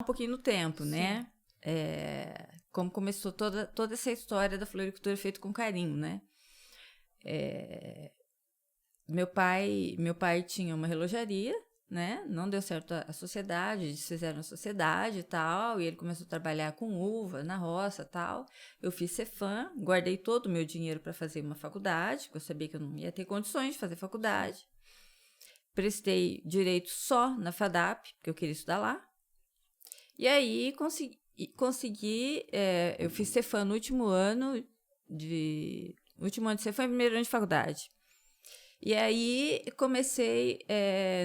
um pouquinho no tempo, Sim. né? Como começou toda essa história da floricultura feita com carinho, né? Meu pai tinha uma relojaria, né? Não deu certo a sociedade, eles fizeram a sociedade e tal, e ele começou a trabalhar com uva na roça e tal. Eu fiz Cefam, guardei todo o meu dinheiro para fazer uma faculdade, porque eu sabia que eu não ia ter condições de fazer faculdade. Prestei direito só na FADAP, porque eu queria estudar lá. E aí consegui eu fiz Cefam no último ano de Cefam e primeiro ano de faculdade. E aí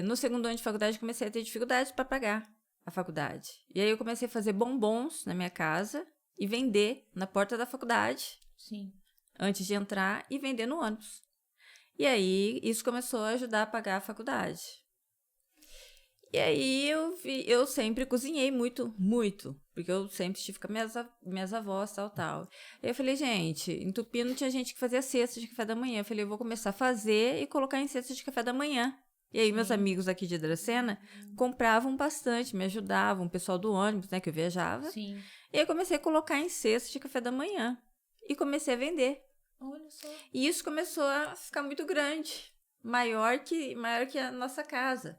no segundo ano de faculdade, comecei a ter dificuldades para pagar a faculdade. E aí eu comecei a fazer bombons na minha casa e vender na porta da faculdade. Sim. Antes de entrar e vender no ônibus. E aí isso começou a ajudar a pagar a faculdade. E aí eu sempre cozinhei muito, muito, porque eu sempre estive com minhas avós, tal. Aí eu falei, gente, em Tupi não tinha gente que fazia cesta de café da manhã. Eu falei, eu vou começar a fazer e colocar em cesta de café da manhã. E aí meus amigos aqui de Dracena compravam bastante, me ajudavam, o pessoal do ônibus, né, que eu viajava. Sim. E aí eu comecei a colocar em cesta de café da manhã e comecei a vender. Olha só. E isso começou a ficar muito grande, maior que a nossa casa.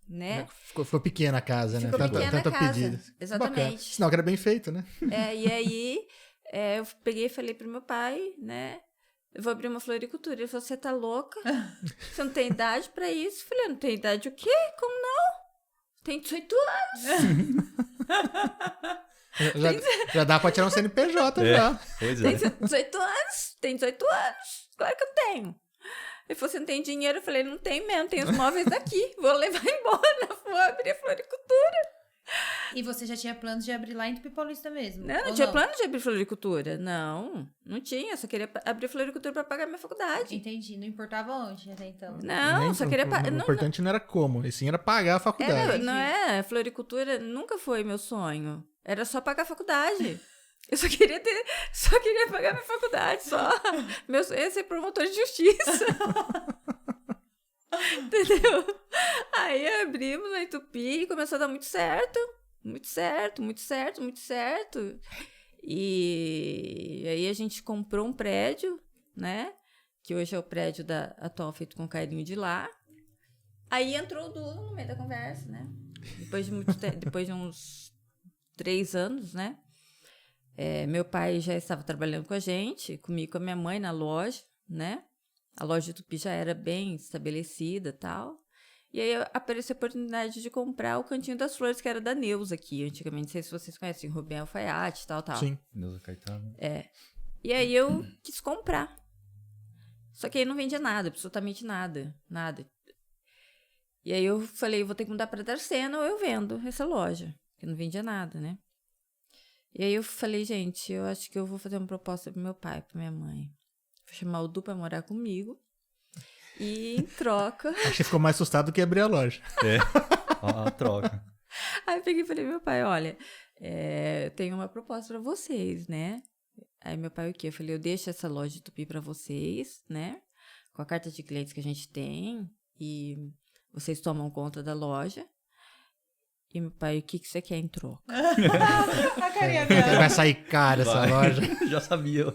Né? Ficou pequena a casa, Ficou né? pequena Tanta a casa, pedida. exatamente. Bacana. Sinal que era bem feito, né? E aí, eu peguei e falei pro meu pai, né? Eu vou abrir uma floricultura. Ele falou, você tá louca? Você não tem idade pra isso? Eu falei, não tem idade o quê? Como não? Tem 18 anos. Já dá pra tirar um CNPJ já. Pois é. Tem 18 anos? Tem 18 anos. Claro que eu tenho. Ele falou, você não tem dinheiro? Eu falei, não tem mesmo, tem os móveis daqui. Vou levar embora, vou abrir a floricultura. E você já tinha planos de abrir lá em Tupi Paulista mesmo? Não tinha plano de abrir floricultura. Não tinha. Só queria abrir floricultura para pagar minha faculdade. Entendi. Não importava onde até então. Não, só queria pagar. O importante não era como, e sim era pagar a faculdade. Floricultura nunca foi meu sonho. Era só pagar a faculdade. Eu só queria pagar minha faculdade, só. Meu sonho ia ser promotor de justiça. Entendeu? Aí abrimos na Tupi e começou a dar muito certo. Muito certo, muito certo, muito certo. E aí a gente comprou um prédio, né? Que hoje é o prédio da atual Feito com Carinho de lá. Aí entrou o Du no meio da conversa, né? Depois de uns 3 anos, né? Meu pai já estava trabalhando com a gente, comigo e com a minha mãe na loja, né? A loja de Tupi já era bem estabelecida e tal. E aí apareceu a oportunidade de comprar o Cantinho das Flores, que era da Neuza aqui, antigamente. Não sei se vocês conhecem, Rubem Alfaiate e tal. Sim. Neuza Caetano. E aí eu quis comprar. Só que aí não vendia nada, absolutamente nada. Nada. E aí eu falei, vou ter que mudar para Dracena ou eu vendo essa loja. Porque não vendia nada, né? E aí eu falei, gente, eu acho que eu vou fazer uma proposta pro meu pai, pra minha mãe. Vou chamar o Du pra morar comigo. E em troca... Acho que ficou mais assustado do que abrir a loja. A troca. Aí eu peguei e falei, meu pai, olha, eu tenho uma proposta pra vocês, né? Aí meu pai, o quê? Eu falei, eu deixo essa loja de Tupi pra vocês, né? Com a carta de clientes que a gente tem. E vocês tomam conta da loja. E meu pai, o que você quer em troca? A carinha dela. Vai sair cara essa loja. Já sabia.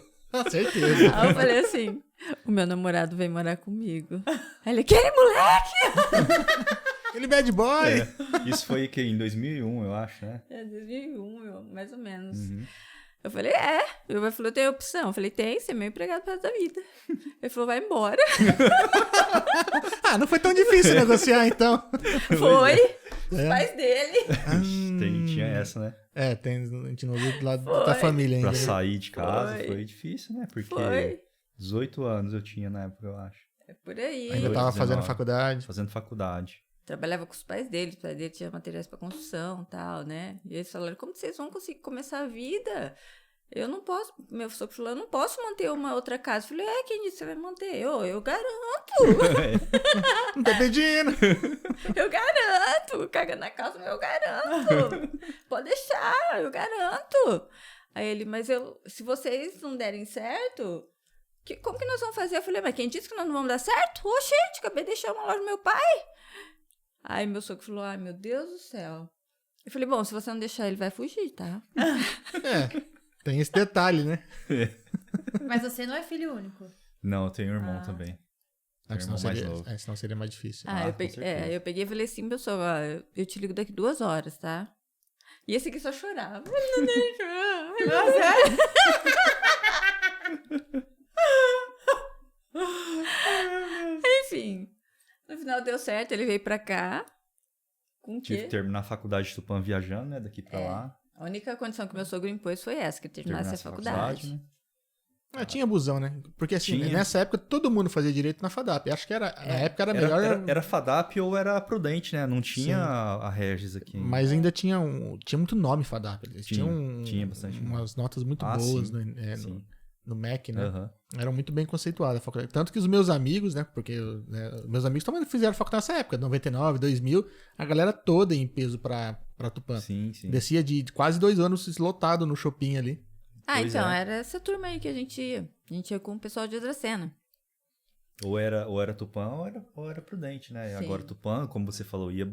Certeza. Aí eu falei assim, o meu namorado vem morar comigo. Aí ele, aquele moleque! Aquele bad boy. Isso foi que em 2001, eu acho, né? 2001, mais ou menos. Uhum. Eu falei, Meu pai falou, tem opção? Eu falei, tem, você é meu empregado para da vida. Ele falou, vai embora. Não foi tão difícil negociar, então. Foi. Os pais dele. Tinha essa, né? A gente não viu do lado da família ainda. Pra sair de casa foi difícil, né? Porque Foi. 18 anos eu tinha na época, eu acho. É por aí. Ainda tava 19. fazendo faculdade. Fazendo faculdade. Trabalhava com os pais dele tinha materiais para construção e tal, né? E eles falaram, como vocês vão conseguir começar a vida? Eu não posso, meu sogro falou, eu não posso manter uma outra casa. Eu falei, quem disse que você vai manter? Eu garanto. Não tá pedindo. Eu garanto. Caga na calça, mas eu garanto. Pode deixar, eu garanto. Aí ele, mas se vocês não derem certo, como que nós vamos fazer? Eu falei, mas quem disse que nós não vamos dar certo? Oxente, acabei de deixar uma loja do meu pai. Aí meu sogro falou, ai meu Deus do céu. Eu falei, bom, se você não deixar ele, vai fugir, tá? É, tem esse detalhe, né? Mas você não é filho único. Não, eu tenho um irmão também. Tenho um Senão irmão mais seria, novo. senão seria mais difícil. Ah, eu com peguei, certeza. eu peguei e falei assim, pessoal, ó, eu te ligo daqui 2 horas, tá? E esse aqui só chorava. Ele não deixou. Enfim, no final deu certo, ele veio pra cá. Com o Tive quê? que terminar a faculdade de Tupã viajando, né? Daqui pra lá. A única condição que meu sogro impôs foi essa, que terminasse Terminar a essa faculdade. né? Tinha busão, né? Porque assim, Tinha. nessa época todo mundo fazia direito na FADAP. Acho que na época era melhor. Era FADAP ou era Prudente, né? Não tinha a Regis aqui. Mas ainda tinha muito nome FADAP. Eles Tinha, tinham tinha bastante umas notas muito Ah, boas sim, no MEC, né? Aham. Eram muito bem conceituadas a faculdade. Tanto que os meus amigos, né? Porque meus amigos também fizeram faculdade nessa época, 99, 2000. A galera toda em peso pra Tupã. Sim, sim. Descia de quase 2 anos lotado no shopping ali. Ah, Pois então, é. era essa turma aí que a gente ia. A gente ia com o pessoal de Hidracena. Ou era Tupã ou era Prudente, né? Sim. Agora Tupã, como você falou, ia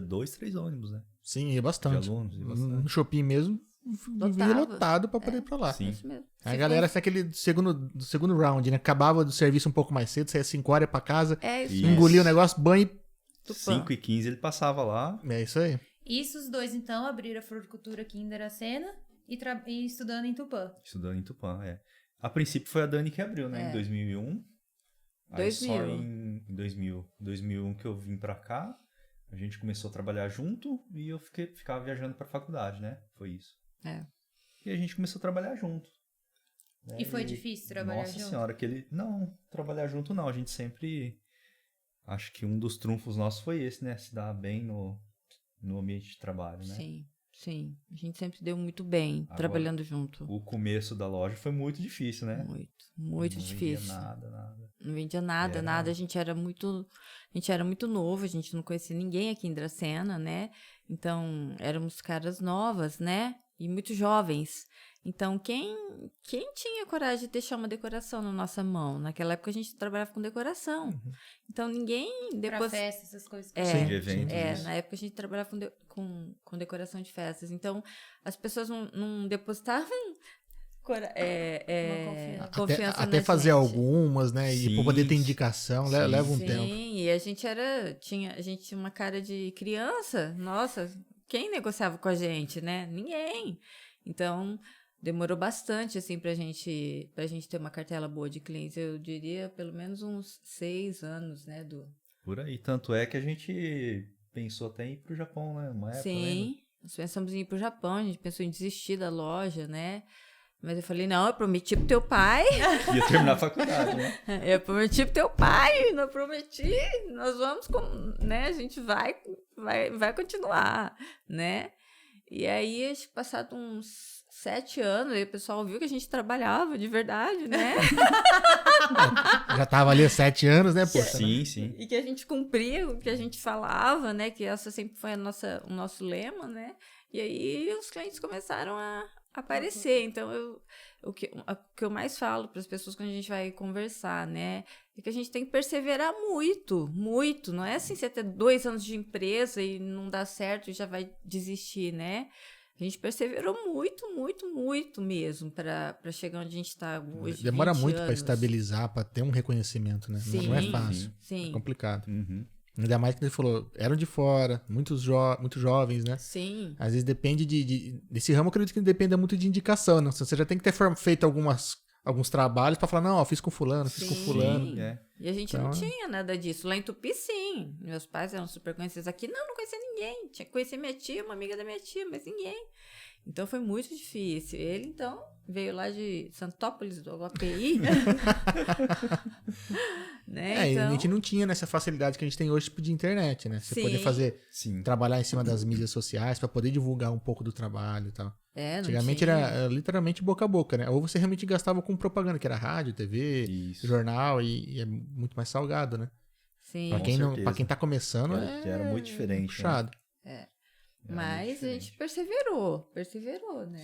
2, 3 ônibus, né? Sim, ia De bastante. alunos, ia No bastante. shopping mesmo, vivia Lotava. lotado pra poder ir pra lá. Sim. Isso mesmo. A Se galera, assim, aquele segundo round, né? Acabava do serviço um pouco mais cedo, saía 5 horas ia pra casa, É isso Isso. mesmo. engolia o negócio, banho Tupã. 5h15 ele passava lá. e... É isso aí. Isso os dois, então, abriram a floricultura aqui em Dracena e estudando em Tupã. Estudando em Tupã, é. A princípio foi a Dani que abriu, né? É. Em 2001. Aí 2000. só em 2001 que eu vim pra cá. A gente começou a trabalhar junto e eu ficava viajando pra faculdade, né? Foi isso. É. E a gente começou a trabalhar junto. né? E foi difícil trabalhar Nossa junto? senhora, não, trabalhar junto não. A gente sempre... Acho que um dos trunfos nossos foi esse, né? Se dar bem no ambiente de trabalho, né? Sim, sim. A gente sempre se deu muito bem Agora, trabalhando junto. O começo da loja foi muito difícil, né? Muito Não difícil. vendia nada. Não vendia nada, Era- nada. A gente era muito novo, a gente não conhecia ninguém aqui em Dracena, né? Então, éramos caras novas, né? E muito jovens. Então, quem tinha coragem de deixar uma decoração na nossa mão? Naquela época a gente trabalhava com decoração. Então, ninguém Pra depois... festa, essas coisas. É, Sim, de eventos. isso. na época a gente trabalhava com decoração de festas. Então, as pessoas não depositavam confiança Até na fazer gente. algumas, né? E pra poder ter Sim, indicação, sim, leva um Sim, tempo. e a gente tinha uma cara de criança. Nossa, quem negociava com a gente, né? Ninguém. Então, demorou bastante, assim, pra gente ter uma cartela boa de clientes. Eu diria pelo menos uns 6 anos, né? Por aí. Tanto é que a gente pensou até em ir pro Japão, né? Uma época, lembra? Sim, nós pensamos em ir pro Japão, a gente pensou em desistir da loja, né? Mas eu falei, não, eu prometi pro teu pai. Ia terminar a faculdade, né? Eu prometi pro teu pai, não prometi. Nós vamos, né? A gente vai continuar, né? E aí, acho que passado uns 7 anos, aí o pessoal viu que a gente trabalhava de verdade, né? Já tava ali há 7 anos, né, poxa? Sim, sim. E que a gente cumpria o que a gente falava, né? Que essa sempre foi o nosso lema, né? E aí os clientes começaram a aparecer. Então, o que eu mais falo para as pessoas quando a gente vai conversar, né? É que a gente tem que perseverar muito, muito. Não é assim você ter 2 anos de empresa e não dá certo e já vai desistir, né? A gente perseverou muito, muito, muito mesmo para chegar onde a gente está hoje. Demora 20 muito pra anos. estabilizar, pra ter um reconhecimento, né? Sim, Não é fácil. sim. É complicado. Uhum. Ainda mais que ele falou, eram de fora, muito jovens, né? Sim. Às vezes depende desse ramo, eu acredito que depende muito de indicação, né? Você já tem que ter feito alguns trabalhos pra falar, não, ó, fiz com fulano, fiz com Sim. fulano. Sim, é. E a gente Então, não tinha nada disso. Lá em Tupi, sim. Meus pais eram super conhecidos. Aqui, não conhecia ninguém. Tinha que conhecer minha tia, uma amiga da minha tia, mas ninguém. Então, foi muito difícil. Ele, então, veio lá de Santópolis, do HPI. Né? E a Então, gente não tinha nessa facilidade que a gente tem hoje tipo, de internet, né? Você Sim. poder Sim. trabalhar em cima das mídias sociais pra poder divulgar um pouco do trabalho e tal. não Antigamente tinha. era literalmente boca a boca, né? Ou você realmente gastava com propaganda, que era rádio, TV, Isso. jornal, e é muito mais salgado, né? Sim. Pra Com quem, certeza. pra quem tá começando, Já era muito diferente. Né? puxado. Era muito Mas a diferente. gente perseverou, né?